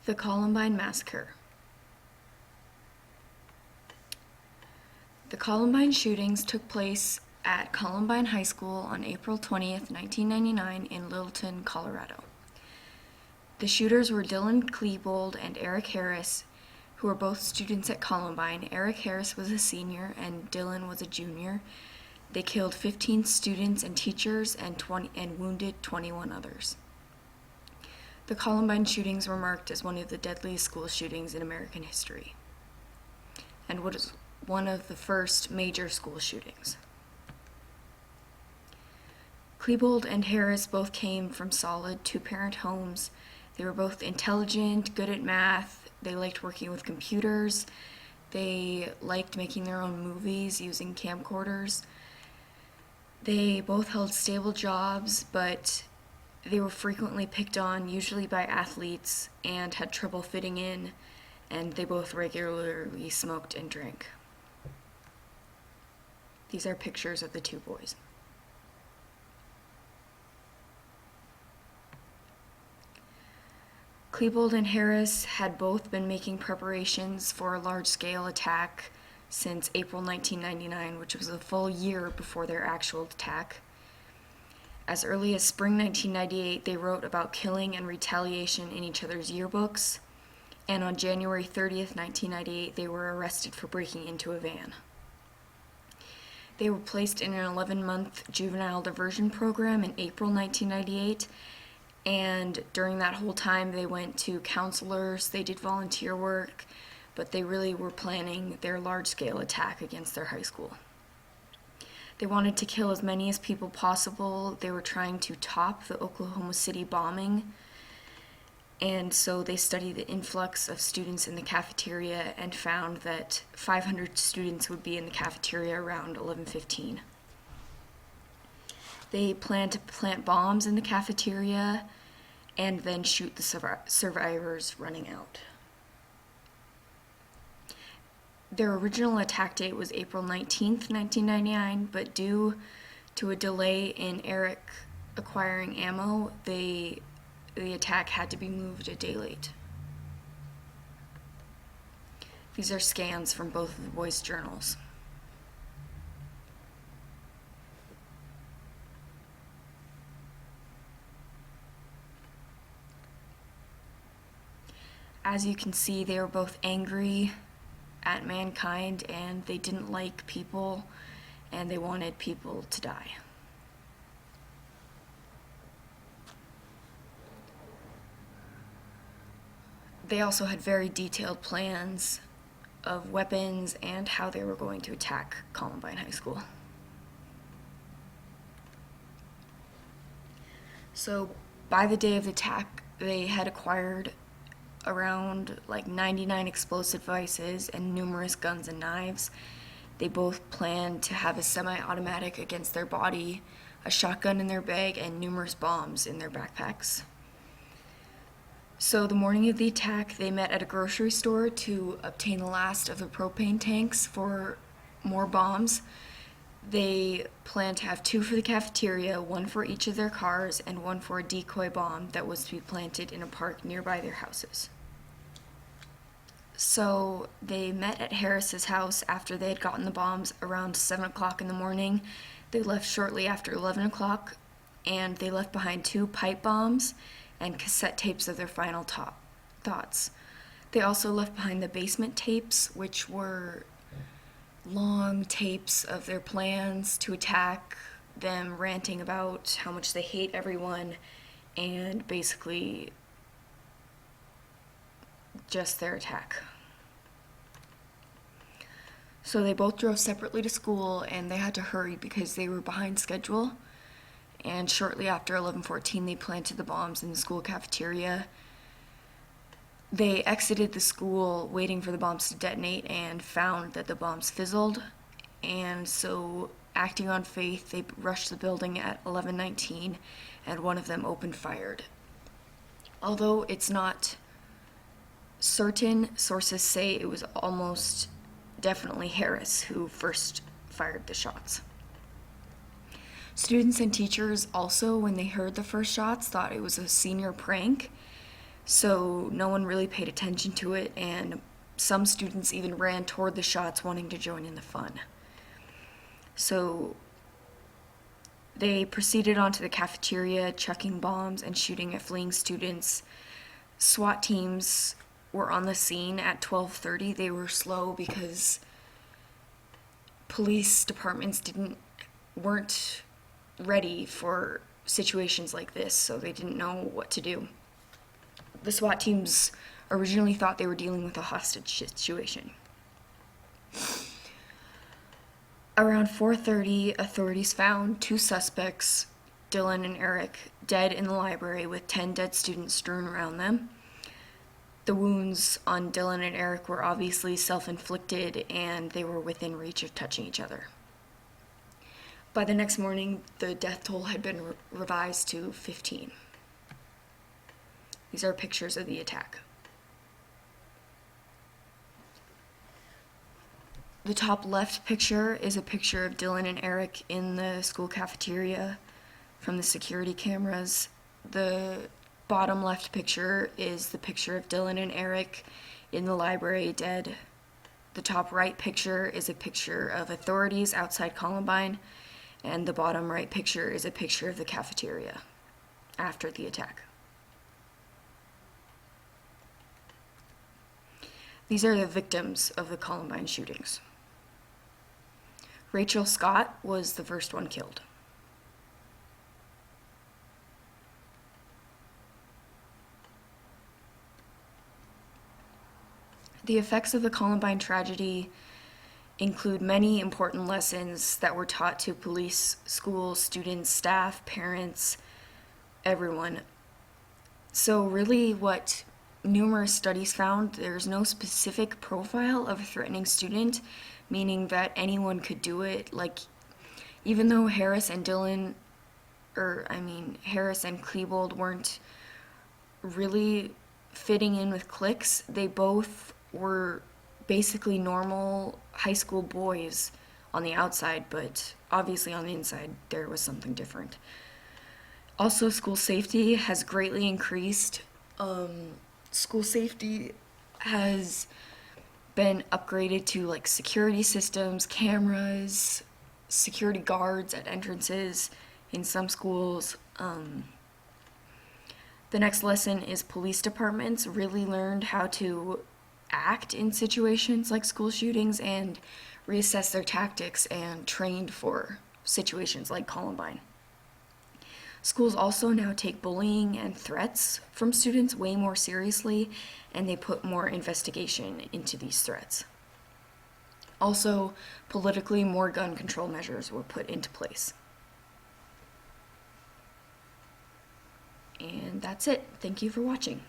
The Columbine Massacre. The Columbine shootings took place at Columbine High School on April 20th, 1999 in Littleton, Colorado. The shooters were Dylan Klebold and Eric Harris, who were both students at Columbine. Eric Harris was a senior and Dylan was a junior. They killed 15 students and teachers and wounded 21 others. The Columbine shootings were marked as one of the deadliest school shootings in American history, and was one of the first major school shootings. Klebold and Harris both came from solid two-parent homes. They were both intelligent, good at math. They liked working with computers. They liked making their own movies using camcorders. They both held stable jobs, but they were frequently picked on, usually by athletes, and had trouble fitting in, and they both regularly smoked and drank. These are pictures of the two boys. Klebold and Harris had both been making preparations for a large-scale attack since April 1999, which was a full year before their actual attack. As early as spring 1998, they wrote about killing and retaliation in each other's yearbooks, and on January 30th, 1998, they were arrested for breaking into a van. They were placed in an 11-month juvenile diversion program in April 1998, and during that whole time, they went to counselors, they did volunteer work, but they really were planning their large-scale attack against their high school. They wanted to kill as many as people possible. They were trying to top the Oklahoma City bombing, and so they studied the influx of students in the cafeteria and found that 500 students would be in the cafeteria around 11:15. They planned to plant bombs in the cafeteria and then shoot the survivors running out. Their original attack date was April 19th, 1999, but due to a delay in Eric acquiring ammo, the attack had to be moved a day late. These are scans from both of the boys' journals. As you can see, they were both angry at mankind, and they didn't like people, and they wanted people to die. They also had very detailed plans of weapons and how they were going to attack Columbine High School. So by the day of the attack, they had acquired around 99 explosive devices and numerous guns and knives. They both planned to have a semi-automatic against their body, a shotgun in their bag, and numerous bombs in their backpacks. So the morning of the attack, they met at a grocery store to obtain the last of the propane tanks for more bombs. They planned to have 2 for the cafeteria, 1 for each of their cars, and 1 for a decoy bomb that was to be planted in a park nearby their houses. So they met at Harris's house after they had gotten the bombs around 7 o'clock in the morning. They left shortly after 11 o'clock, and they left behind 2 pipe bombs and cassette tapes of their final thoughts. They also left behind the basement tapes, which were long tapes of their plans to attack, them ranting about how much they hate everyone, and basically just their attack. So they both drove separately to school, and they had to hurry because they were behind schedule. And shortly after 11:14, they planted the bombs in the school cafeteria. They exited the school waiting for the bombs to detonate and found that the bombs fizzled. And so, acting on faith, they rushed the building at 11:19, and one of them opened fire. Although it's not certain, sources say it was almost definitely Harris who first fired the shots. Students and teachers also, when they heard the first shots, thought it was a senior prank, so no one really paid attention to it, and some students even ran toward the shots wanting to join in the fun. So they proceeded onto the cafeteria, chucking bombs and shooting at fleeing students. SWAT teams were on the scene at 12:30. They were slow because police departments weren't ready for situations like this, so they didn't know what to do. The SWAT teams originally thought they were dealing with a hostage situation. Around 4:30, authorities found two suspects, Dylan and Eric, dead in the library with 10 dead students strewn around them. The wounds on Dylan and Eric were obviously self-inflicted, and they were within reach of touching each other. By the next morning, the death toll had been revised to 15. These are pictures of the attack. The top left picture is a picture of Dylan and Eric in the school cafeteria from the security cameras. The bottom left picture is the picture of Dylan and Eric in the library dead. The top right picture is a picture of authorities outside Columbine, and the bottom right picture is a picture of the cafeteria after the attack. These are the victims of the Columbine shootings. Rachel Scott was the first one killed. The effects of the Columbine tragedy include many important lessons that were taught to police, schools, students, staff, parents, everyone. So really what numerous studies found, there's no specific profile of a threatening student, meaning that anyone could do it. Like, even though Harris and Klebold weren't really fitting in with cliques, they both were basically normal high school boys on the outside, but obviously on the inside there was something different. Also, school safety has greatly increased. School safety has been upgraded to like security systems, cameras, security guards at entrances in some schools. The next lesson is police departments really learned how to act in situations like school shootings and reassess their tactics and trained for situations like Columbine. Schools also now take bullying and threats from students way more seriously, and they put more investigation into these threats. Also, politically, more gun control measures were put into place. And that's it. Thank you for watching.